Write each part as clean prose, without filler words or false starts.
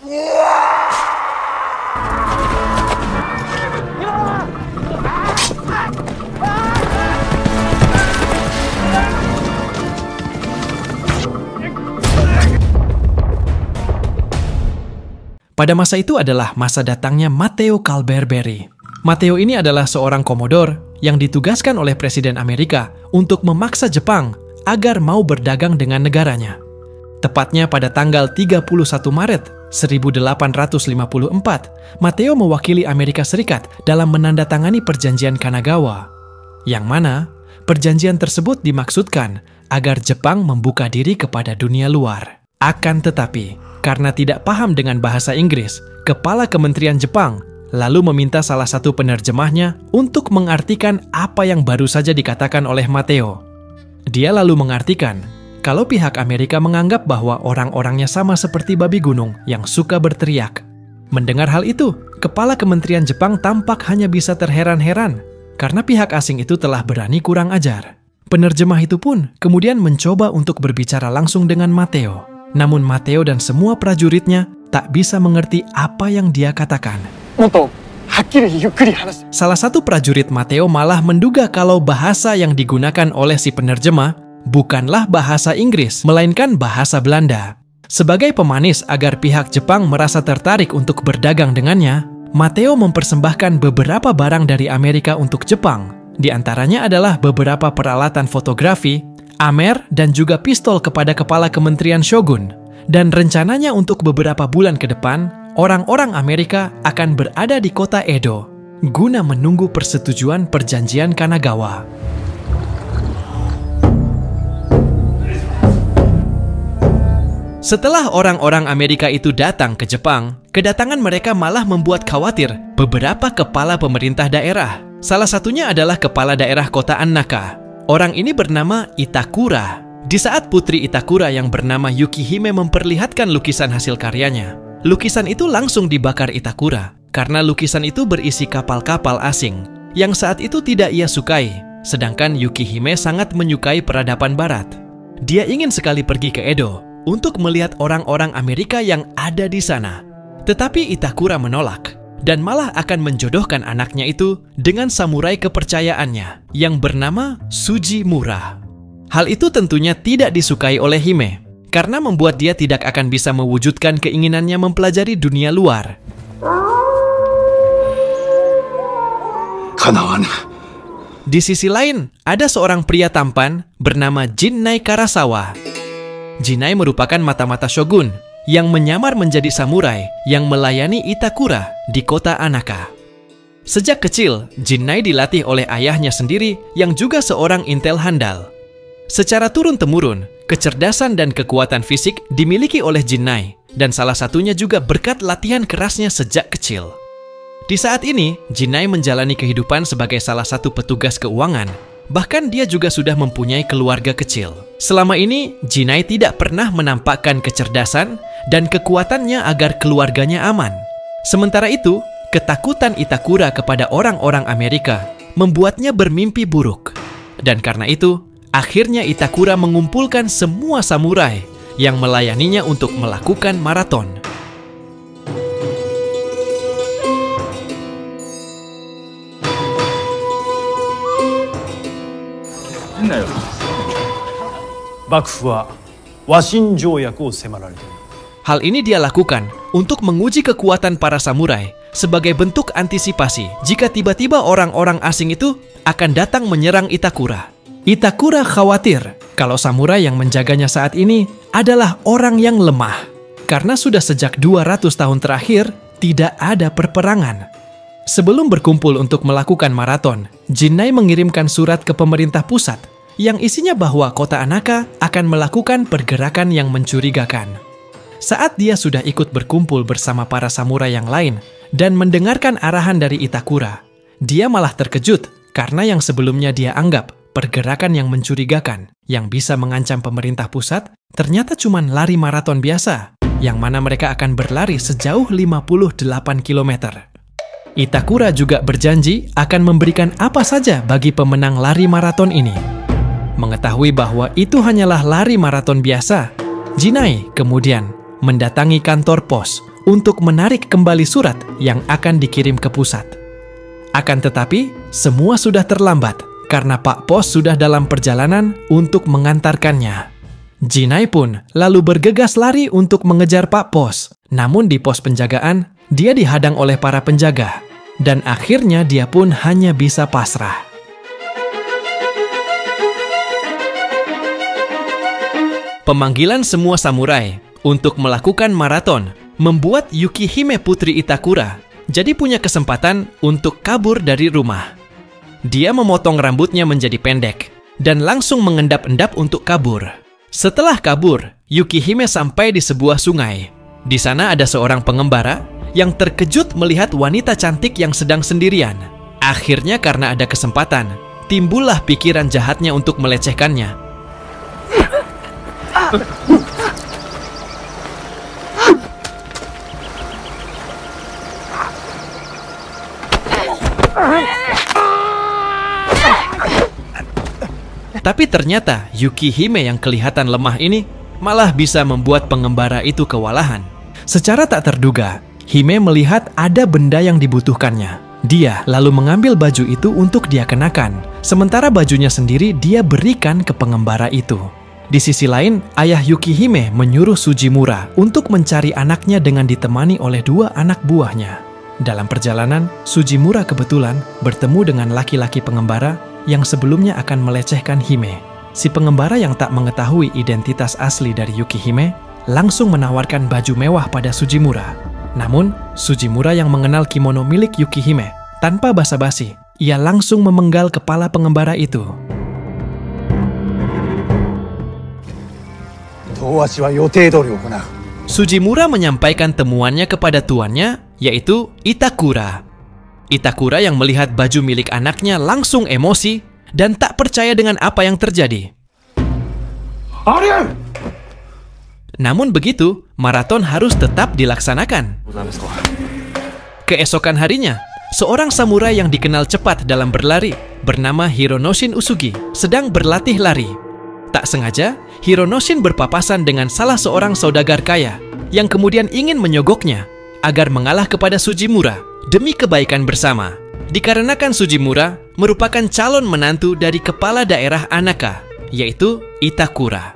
Pada masa itu adalah masa datangnya Matteo Calderberry. Matteo ini adalah seorang komodor yang ditugaskan oleh Presiden Amerika untuk memaksa Jepang agar mau berdagang dengan negaranya. Tepatnya pada tanggal 31 Maret 1854, Matteo mewakili Amerika Serikat dalam menandatangani Perjanjian Kanagawa, yang mana perjanjian tersebut dimaksudkan agar Jepang membuka diri kepada dunia luar. Akan tetapi, karena tidak paham dengan bahasa Inggris, Kepala Kementerian Jepang lalu meminta salah satu penerjemahnya untuk mengartikan apa yang baru saja dikatakan oleh Matteo. Dia lalu mengartikan kalau pihak Amerika menganggap bahwa orang-orangnya sama seperti babi gunung yang suka berteriak. Mendengar hal itu, Kepala Kementerian Jepang tampak hanya bisa terheran-heran karena pihak asing itu telah berani kurang ajar. Penerjemah itu pun kemudian mencoba untuk berbicara langsung dengan Matteo. Namun Matteo dan semua prajuritnya tak bisa mengerti apa yang dia katakan. Salah satu prajurit Matteo malah menduga kalau bahasa yang digunakan oleh si penerjemah bukanlah bahasa Inggris, melainkan bahasa Belanda. Sebagai pemanis agar pihak Jepang merasa tertarik untuk berdagang dengannya, Matteo mempersembahkan beberapa barang dari Amerika untuk Jepang. Di antaranya adalah beberapa peralatan fotografi, amer, dan juga pistol kepada Kepala Kementerian Shogun. Dan rencananya untuk beberapa bulan ke depan, orang-orang Amerika akan berada di kota Edo guna menunggu persetujuan Perjanjian Kanagawa. Setelah orang-orang Amerika itu datang ke Jepang, kedatangan mereka malah membuat khawatir beberapa kepala pemerintah daerah. Salah satunya adalah kepala daerah kota Annaka. Orang ini bernama Itakura. Di saat putri Itakura yang bernama Yukihime memperlihatkan lukisan hasil karyanya, lukisan itu langsung dibakar Itakura karena lukisan itu berisi kapal-kapal asing yang saat itu tidak ia sukai, sedangkan Yukihime sangat menyukai peradaban barat. Dia ingin sekali pergi ke Edo untuk melihat orang-orang Amerika yang ada di sana. Tetapi Itakura menolak dan malah akan menjodohkan anaknya itu dengan samurai kepercayaannya yang bernama Sujimura. Hal itu tentunya tidak disukai oleh Hime karena membuat dia tidak akan bisa mewujudkan keinginannya mempelajari dunia luar. Di sisi lain, ada seorang pria tampan bernama Jinnai Karasawa. Jinnai merupakan mata-mata shogun yang menyamar menjadi samurai yang melayani Itakura di kota Annaka. Sejak kecil, Jinnai dilatih oleh ayahnya sendiri yang juga seorang intel handal. Secara turun-temurun, kecerdasan dan kekuatan fisik dimiliki oleh Jinnai, dan salah satunya juga berkat latihan kerasnya sejak kecil. Di saat ini, Jinnai menjalani kehidupan sebagai salah satu petugas keuangan. Bahkan dia juga sudah mempunyai keluarga kecil. Selama ini, Jinnai tidak pernah menampakkan kecerdasan dan kekuatannya agar keluarganya aman. Sementara itu, ketakutan Itakura kepada orang-orang Amerika membuatnya bermimpi buruk. Dan karena itu, akhirnya Itakura mengumpulkan semua samurai yang melayaninya untuk melakukan maraton. Hal ini dia lakukan untuk menguji kekuatan para samurai sebagai bentuk antisipasi jika tiba-tiba orang-orang asing itu akan datang menyerang Itakura. Itakura khawatir kalau samurai yang menjaganya saat ini adalah orang yang lemah karena sudah sejak 200 tahun terakhir tidak ada perperangan. Sebelum berkumpul untuk melakukan maraton, Jinnai mengirimkan surat ke pemerintah pusat yang isinya bahwa kota Annaka akan melakukan pergerakan yang mencurigakan. Saat dia sudah ikut berkumpul bersama para samurai yang lain dan mendengarkan arahan dari Itakura, dia malah terkejut karena yang sebelumnya dia anggap pergerakan yang mencurigakan yang bisa mengancam pemerintah pusat ternyata cuma lari maraton biasa, yang mana mereka akan berlari sejauh 58 km. Itakura juga berjanji akan memberikan apa saja bagi pemenang lari maraton ini. Mengetahui bahwa itu hanyalah lari maraton biasa, Jinnai kemudian mendatangi kantor pos untuk menarik kembali surat yang akan dikirim ke pusat. Akan tetapi, semua sudah terlambat karena Pak Pos sudah dalam perjalanan untuk mengantarkannya. Jinai pun lalu bergegas lari untuk mengejar Pak Pos. Namun di pos penjagaan, dia dihadang oleh para penjaga. Dan akhirnya dia pun hanya bisa pasrah. Pemanggilan semua samurai untuk melakukan maraton membuat Yukihime putri Itakura jadi punya kesempatan untuk kabur dari rumah. Dia memotong rambutnya menjadi pendek dan langsung mengendap-endap untuk kabur. Setelah kabur, Yukihime sampai di sebuah sungai. Di sana ada seorang pengembara yang terkejut melihat wanita cantik yang sedang sendirian. Akhirnya karena ada kesempatan, timbullah pikiran jahatnya untuk melecehkannya. Tapi ternyata Yukihime yang kelihatan lemah ini malah bisa membuat pengembara itu kewalahan. Secara tak terduga, Hime melihat ada benda yang dibutuhkannya. Dia lalu mengambil baju itu untuk dia kenakan, sementara bajunya sendiri dia berikan ke pengembara itu. Di sisi lain, ayah Yukihime menyuruh Sujimura untuk mencari anaknya dengan ditemani oleh 2 anak buahnya. Dalam perjalanan, Sujimura kebetulan bertemu dengan laki-laki pengembara yang sebelumnya akan melecehkan Hime. Si pengembara yang tak mengetahui identitas asli dari Yukihime langsung menawarkan baju mewah pada Sujimura. Namun, Sujimura yang mengenal kimono milik Yukihime, tanpa basa-basi, ia langsung memenggal kepala pengembara itu. Sujimura menyampaikan temuannya kepada tuannya, yaitu Itakura. Itakura yang melihat baju milik anaknya langsung emosi dan tak percaya dengan apa yang terjadi. Namun begitu, maraton harus tetap dilaksanakan. Keesokan harinya, seorang samurai yang dikenal cepat dalam berlari bernama Hironoshin Usugi sedang berlatih lari. Tak sengaja, Hironoshin berpapasan dengan salah seorang saudagar kaya yang kemudian ingin menyogoknya agar mengalah kepada Sujimura demi kebaikan bersama. Dikarenakan Sujimura merupakan calon menantu dari kepala daerah Anaka, yaitu Itakura.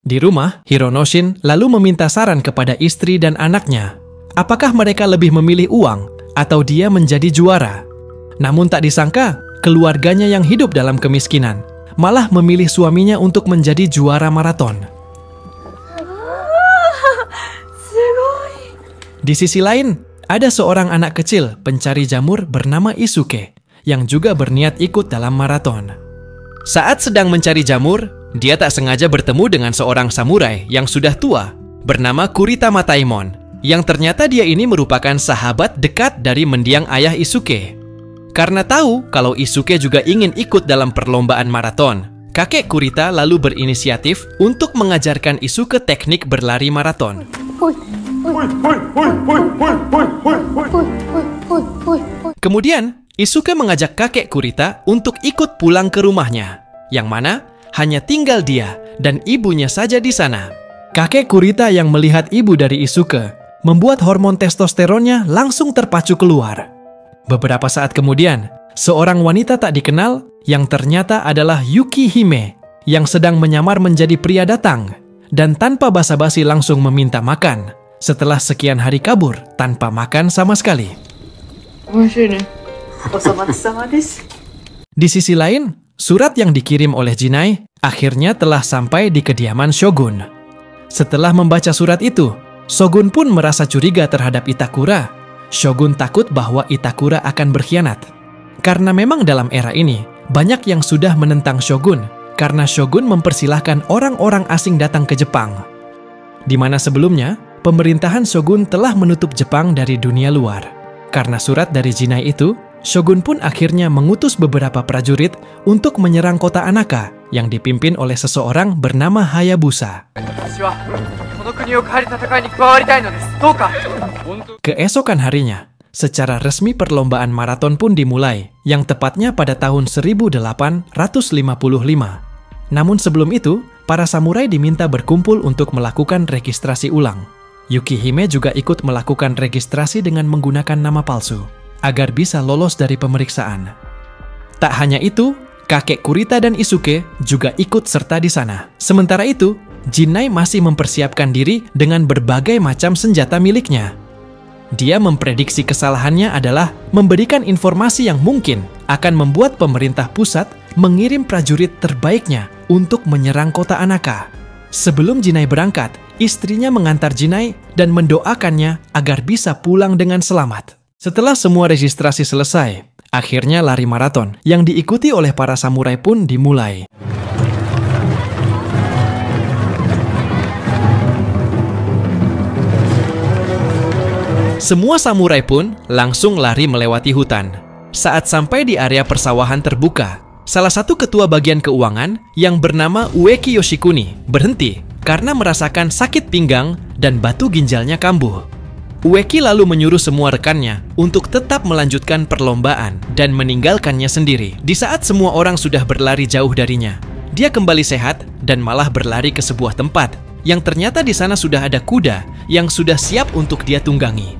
Di rumah, Hironoshin lalu meminta saran kepada istri dan anaknya. Apakah mereka lebih memilih uang atau dia menjadi juara? Namun tak disangka, keluarganya yang hidup dalam kemiskinan malah memilih suaminya untuk menjadi juara maraton. Di sisi lain, ada seorang anak kecil pencari jamur bernama Isuke yang juga berniat ikut dalam maraton. Saat sedang mencari jamur, dia tak sengaja bertemu dengan seorang samurai yang sudah tua bernama Kurita Mataimon, yang ternyata dia ini merupakan sahabat dekat dari mendiang ayah Isuke. Karena tahu kalau Isuke juga ingin ikut dalam perlombaan maraton, kakek Kurita lalu berinisiatif untuk mengajarkan Isuke teknik berlari maraton. Kemudian, Isuke mengajak kakek Kurita untuk ikut pulang ke rumahnya, yang mana hanya tinggal dia dan ibunya saja di sana. Kakek Kurita yang melihat ibu dari Isuke membuat hormon testosteronnya langsung terpacu keluar. Beberapa saat kemudian, seorang wanita tak dikenal yang ternyata adalah Yukihime yang sedang menyamar menjadi pria datang dan tanpa basa-basi langsung meminta makan setelah sekian hari kabur tanpa makan sama sekali. Di sisi lain, surat yang dikirim oleh Jinai akhirnya telah sampai di kediaman Shogun. Setelah membaca surat itu, Shogun pun merasa curiga terhadap Itakura. Shogun takut bahwa Itakura akan berkhianat. Karena memang dalam era ini, banyak yang sudah menentang Shogun karena Shogun mempersilahkan orang-orang asing datang ke Jepang. Di mana sebelumnya, pemerintahan Shogun telah menutup Jepang dari dunia luar. Karena surat dari Jinai itu, Shogun pun akhirnya mengutus beberapa prajurit untuk menyerang kota Anaka yang dipimpin oleh seseorang bernama Hayabusa. Keesokan harinya, secara resmi perlombaan maraton pun dimulai, yang tepatnya pada tahun 1855. Namun sebelum itu, para samurai diminta berkumpul untuk melakukan registrasi ulang. Yukihime juga ikut melakukan registrasi dengan menggunakan nama palsu, agar bisa lolos dari pemeriksaan. Tak hanya itu, kakek Kurita dan Isuke juga ikut serta di sana. Sementara itu, Jinai masih mempersiapkan diri dengan berbagai macam senjata miliknya. Dia memprediksi kesalahannya adalah memberikan informasi yang mungkin akan membuat pemerintah pusat mengirim prajurit terbaiknya untuk menyerang kota Anaka. Sebelum Jinai berangkat, istrinya mengantar Jinai dan mendoakannya agar bisa pulang dengan selamat. Setelah semua registrasi selesai, akhirnya lari maraton yang diikuti oleh para samurai pun dimulai. Semua samurai pun langsung lari melewati hutan. Saat sampai di area persawahan terbuka, salah satu ketua bagian keuangan yang bernama Ueki Yoshikuni berhenti karena merasakan sakit pinggang dan batu ginjalnya kambuh. Ueki lalu menyuruh semua rekannya untuk tetap melanjutkan perlombaan dan meninggalkannya sendiri. Di saat semua orang sudah berlari jauh darinya, dia kembali sehat dan malah berlari ke sebuah tempat yang ternyata di sana sudah ada kuda yang sudah siap untuk dia tunggangi.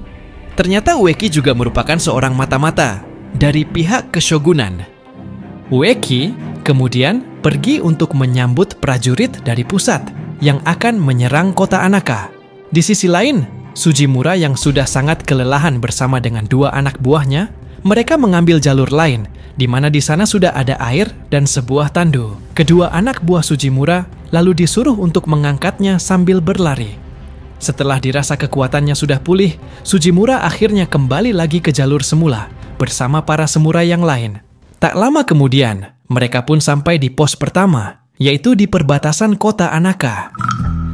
Ternyata Ueki juga merupakan seorang mata-mata dari pihak keshogunan. Ueki kemudian pergi untuk menyambut prajurit dari pusat yang akan menyerang kota Anaka. Di sisi lain, Sujimura yang sudah sangat kelelahan bersama dengan dua anak buahnya, mereka mengambil jalur lain, di mana di sana sudah ada air dan sebuah tandu. Kedua anak buah Sujimura lalu disuruh untuk mengangkatnya sambil berlari. Setelah dirasa kekuatannya sudah pulih, Sujimura akhirnya kembali lagi ke jalur semula bersama para samurai yang lain. Tak lama kemudian, mereka pun sampai di pos pertama, yaitu di perbatasan kota Anaka.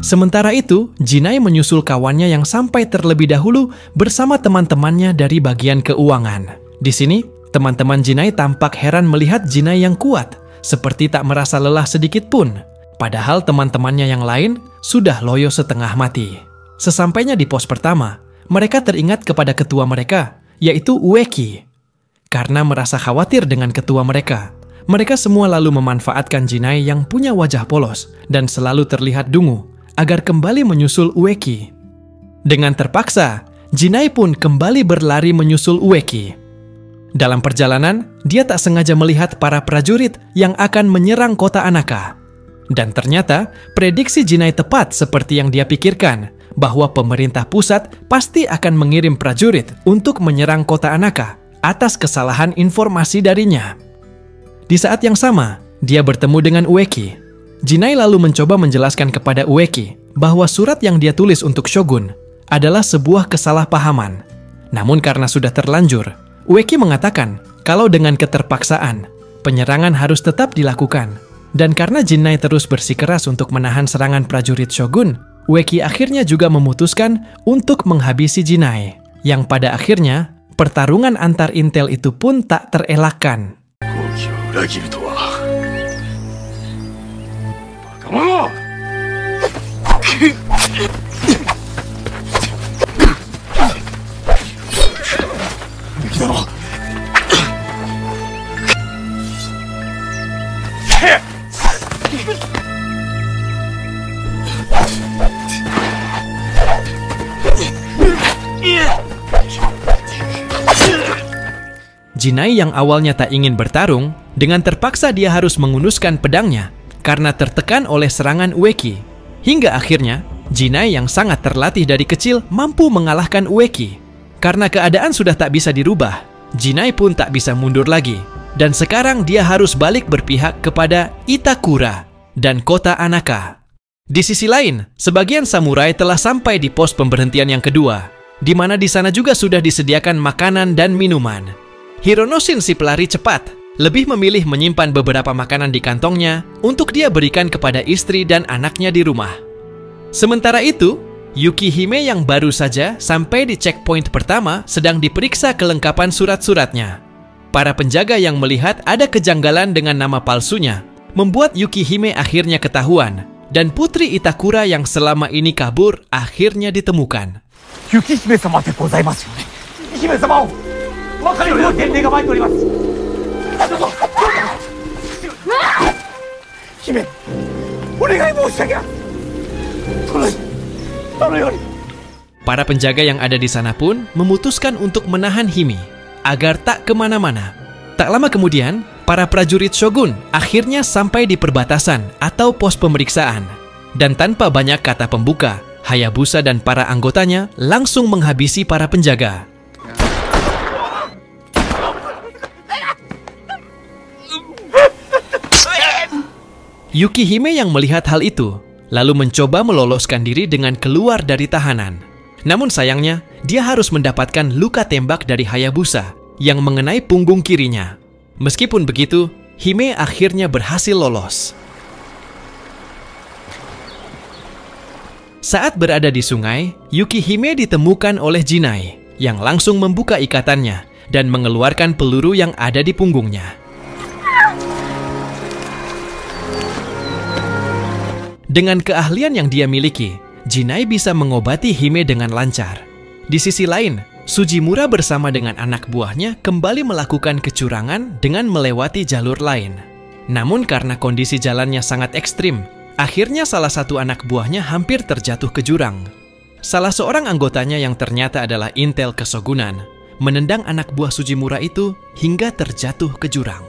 Sementara itu, Jinai menyusul kawannya yang sampai terlebih dahulu bersama teman-temannya dari bagian keuangan. Di sini, teman-teman Jinai tampak heran melihat Jinai yang kuat, seperti tak merasa lelah sedikit pun. Padahal teman-temannya yang lain sudah loyo setengah mati. Sesampainya di pos pertama, mereka teringat kepada ketua mereka, yaitu Ueki. Karena merasa khawatir dengan ketua mereka, mereka semua lalu memanfaatkan Jinai yang punya wajah polos dan selalu terlihat dungu, agar kembali menyusul Ueki. Dengan terpaksa, Jinai pun kembali berlari menyusul Ueki. Dalam perjalanan, dia tak sengaja melihat para prajurit yang akan menyerang kota Anaka. Dan ternyata, prediksi Jinai tepat seperti yang dia pikirkan, bahwa pemerintah pusat pasti akan mengirim prajurit untuk menyerang kota Anaka atas kesalahan informasi darinya. Di saat yang sama, dia bertemu dengan Ueki. Jinai lalu mencoba menjelaskan kepada Ueki bahwa surat yang dia tulis untuk Shogun adalah sebuah kesalahpahaman. Namun karena sudah terlanjur, Ueki mengatakan kalau dengan keterpaksaan, penyerangan harus tetap dilakukan. Dan karena Jinai terus bersikeras untuk menahan serangan prajurit Shogun, Ueki akhirnya juga memutuskan untuk menghabisi Jinai. Yang pada akhirnya, pertarungan antar intel itu pun tak terelakkan. Jinai yang awalnya tak ingin bertarung, dengan terpaksa dia harus mengunduskan pedangnya karena tertekan oleh serangan Ueki. Hingga akhirnya, Jinai yang sangat terlatih dari kecil mampu mengalahkan Ueki. Karena keadaan sudah tak bisa dirubah, Jinai pun tak bisa mundur lagi. Dan sekarang dia harus balik berpihak kepada Itakura dan kota Anaka. Di sisi lain, sebagian samurai telah sampai di pos pemberhentian yang kedua, di mana di sana juga sudah disediakan makanan dan minuman. Hironoshin si pelari cepat lebih memilih menyimpan beberapa makanan di kantongnya untuk dia berikan kepada istri dan anaknya di rumah. Sementara itu, Yukihime yang baru saja sampai di checkpoint pertama sedang diperiksa kelengkapan surat-suratnya. Para penjaga yang melihat ada kejanggalan dengan nama palsunya membuat Yukihime akhirnya ketahuan, dan putri Itakura yang selama ini kabur akhirnya ditemukan. Yukihime-sama de gozaimasu yo ne. Hime-sama o wakari no denrei ga maite orimasu. 姫、お願い申し上げます。殿より。 Para penjaga yang ada di sana pun memutuskan untuk menahan Hime agar tak kemana-mana. Tak lama kemudian, para prajurit shogun akhirnya sampai di perbatasan atau pos pemeriksaan. Dan tanpa banyak kata pembuka, Hayabusa dan para anggotanya langsung menghabisi para penjaga. Yukihime yang melihat hal itu, lalu mencoba meloloskan diri dengan keluar dari tahanan. Namun sayangnya, dia harus mendapatkan luka tembak dari Hayabusa yang mengenai punggung kirinya. Meskipun begitu, Hime akhirnya berhasil lolos. Saat berada di sungai, Yukihime ditemukan oleh Jinai yang langsung membuka ikatannya dan mengeluarkan peluru yang ada di punggungnya. Dengan keahlian yang dia miliki, Jinai bisa mengobati Hime dengan lancar. Di sisi lain, Sujimura bersama dengan anak buahnya kembali melakukan kecurangan dengan melewati jalur lain. Namun karena kondisi jalannya sangat ekstrim, akhirnya salah satu anak buahnya hampir terjatuh ke jurang. Salah seorang anggotanya yang ternyata adalah intel kesogunan, menendang anak buah Sujimura itu hingga terjatuh ke jurang.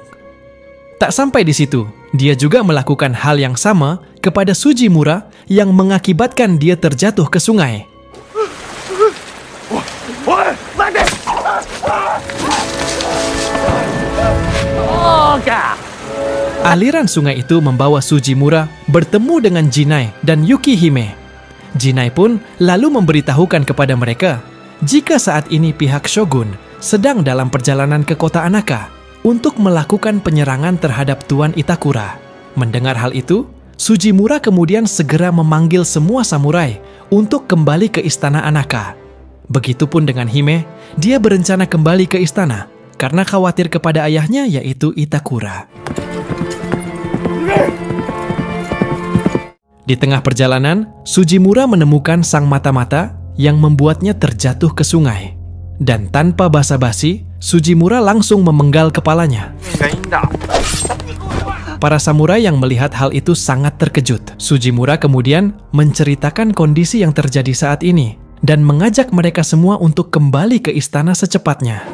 Tak sampai di situ, dia juga melakukan hal yang sama kepada Sujimura yang mengakibatkan dia terjatuh ke sungai. Aliran sungai itu membawa Sujimura bertemu dengan Jinai dan Yukihime. Jinai pun lalu memberitahukan kepada mereka jika saat ini pihak shogun sedang dalam perjalanan ke kota Anaka untuk melakukan penyerangan terhadap Tuan Itakura. Mendengar hal itu, Sujimura kemudian segera memanggil semua samurai untuk kembali ke istana Anaka. Begitupun dengan Hime, dia berencana kembali ke istana karena khawatir kepada ayahnya yaitu Itakura. Di tengah perjalanan, Sujimura menemukan sang mata-mata yang membuatnya terjatuh ke sungai. Dan tanpa basa-basi, Sujimura langsung memenggal kepalanya. Para samurai yang melihat hal itu sangat terkejut. Sujimura kemudian menceritakan kondisi yang terjadi saat ini dan mengajak mereka semua untuk kembali ke istana secepatnya.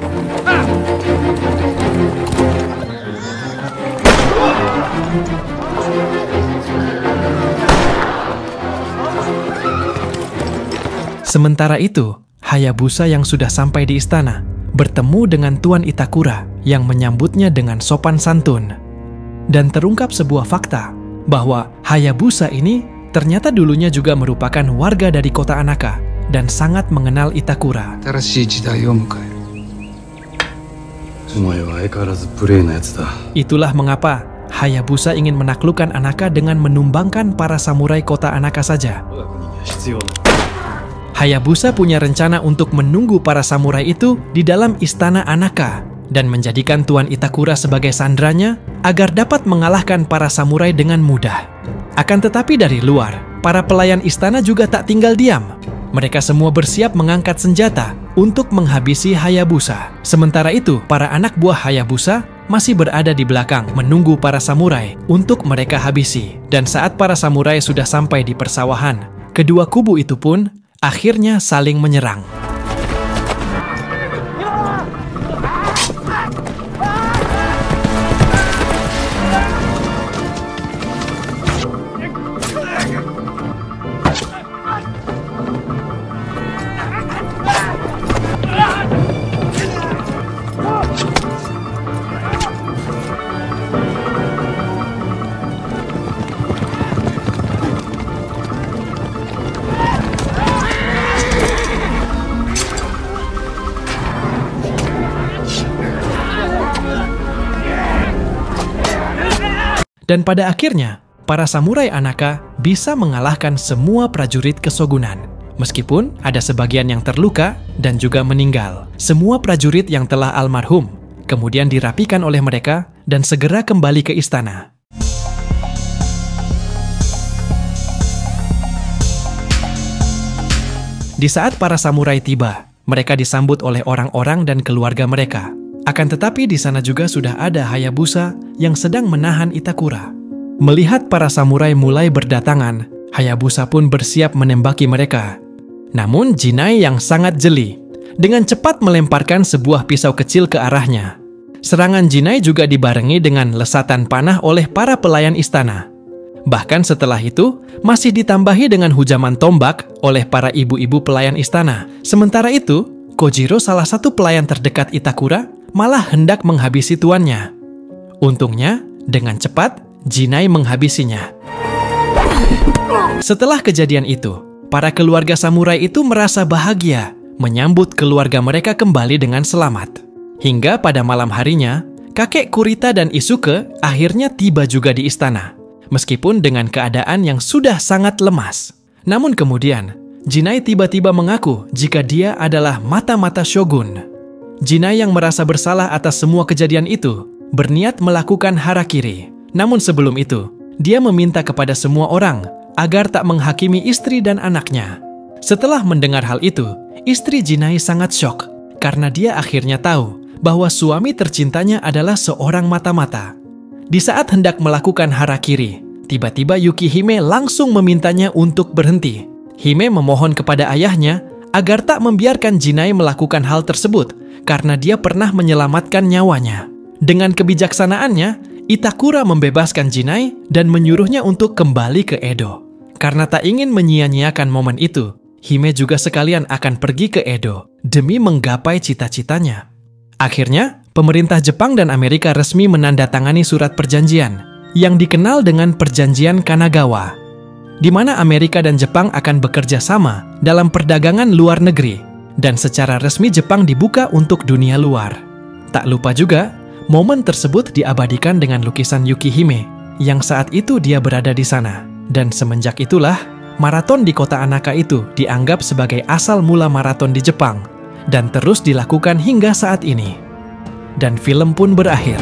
Sementara itu, Hayabusa yang sudah sampai di istana bertemu dengan Tuan Itakura yang menyambutnya dengan sopan santun. Dan terungkap sebuah fakta bahwa Hayabusa ini ternyata dulunya juga merupakan warga dari kota Anaka dan sangat mengenal Itakura. Itulah mengapa Hayabusa ingin menaklukkan Anaka dengan menumbangkan para samurai kota Anaka saja. Hayabusa punya rencana untuk menunggu para samurai itu di dalam istana Anaka dan menjadikan Tuan Itakura sebagai sandranya agar dapat mengalahkan para samurai dengan mudah. Akan tetapi dari luar, para pelayan istana juga tak tinggal diam. Mereka semua bersiap mengangkat senjata untuk menghabisi Hayabusa. Sementara itu, para anak buah Hayabusa masih berada di belakang menunggu para samurai untuk mereka habisi. Dan saat para samurai sudah sampai di persawahan, kedua kubu itu pun akhirnya saling menyerang. Dan pada akhirnya, para samurai Anaka bisa mengalahkan semua prajurit kesogunan. Meskipun ada sebagian yang terluka dan juga meninggal. Semua prajurit yang telah almarhum kemudian dirapikan oleh mereka dan segera kembali ke istana. Di saat para samurai tiba, mereka disambut oleh orang-orang dan keluarga mereka. Akan tetapi di sana juga sudah ada Hayabusa yang sedang menahan Itakura. Melihat para samurai mulai berdatangan, Hayabusa pun bersiap menembaki mereka. Namun Jinai yang sangat jeli, dengan cepat melemparkan sebuah pisau kecil ke arahnya. Serangan Jinai juga dibarengi dengan lesatan panah oleh para pelayan istana. Bahkan setelah itu, masih ditambahi dengan hujaman tombak oleh para ibu-ibu pelayan istana. Sementara itu, Kojiro, salah satu pelayan terdekat Itakura, malah hendak menghabisi tuannya. Untungnya, dengan cepat, Jinai menghabisinya. Setelah kejadian itu, para keluarga samurai itu merasa bahagia menyambut keluarga mereka kembali dengan selamat. Hingga pada malam harinya, kakek Kurita dan Isuke akhirnya tiba juga di istana, meskipun dengan keadaan yang sudah sangat lemas. Namun kemudian, Jinai tiba-tiba mengaku jika dia adalah mata-mata shogun. Jinai yang merasa bersalah atas semua kejadian itu, berniat melakukan harakiri. Namun sebelum itu, dia meminta kepada semua orang agar tak menghakimi istri dan anaknya. Setelah mendengar hal itu, istri Jinai sangat syok karena dia akhirnya tahu bahwa suami tercintanya adalah seorang mata-mata. Di saat hendak melakukan harakiri, tiba-tiba Yukihime langsung memintanya untuk berhenti. Hime memohon kepada ayahnya agar tak membiarkan Jinai melakukan hal tersebut karena dia pernah menyelamatkan nyawanya. Dengan kebijaksanaannya, Itakura membebaskan Jinai dan menyuruhnya untuk kembali ke Edo. Karena tak ingin menyia-nyiakan momen itu, Hime juga sekalian akan pergi ke Edo demi menggapai cita-citanya. Akhirnya, pemerintah Jepang dan Amerika resmi menandatangani surat perjanjian yang dikenal dengan Perjanjian Kanagawa, di mana Amerika dan Jepang akan bekerja sama dalam perdagangan luar negeri, dan secara resmi Jepang dibuka untuk dunia luar. Tak lupa juga, momen tersebut diabadikan dengan lukisan Yukihime, yang saat itu dia berada di sana. Dan semenjak itulah, maraton di kota Anaka itu dianggap sebagai asal mula maraton di Jepang, dan terus dilakukan hingga saat ini. Dan film pun berakhir.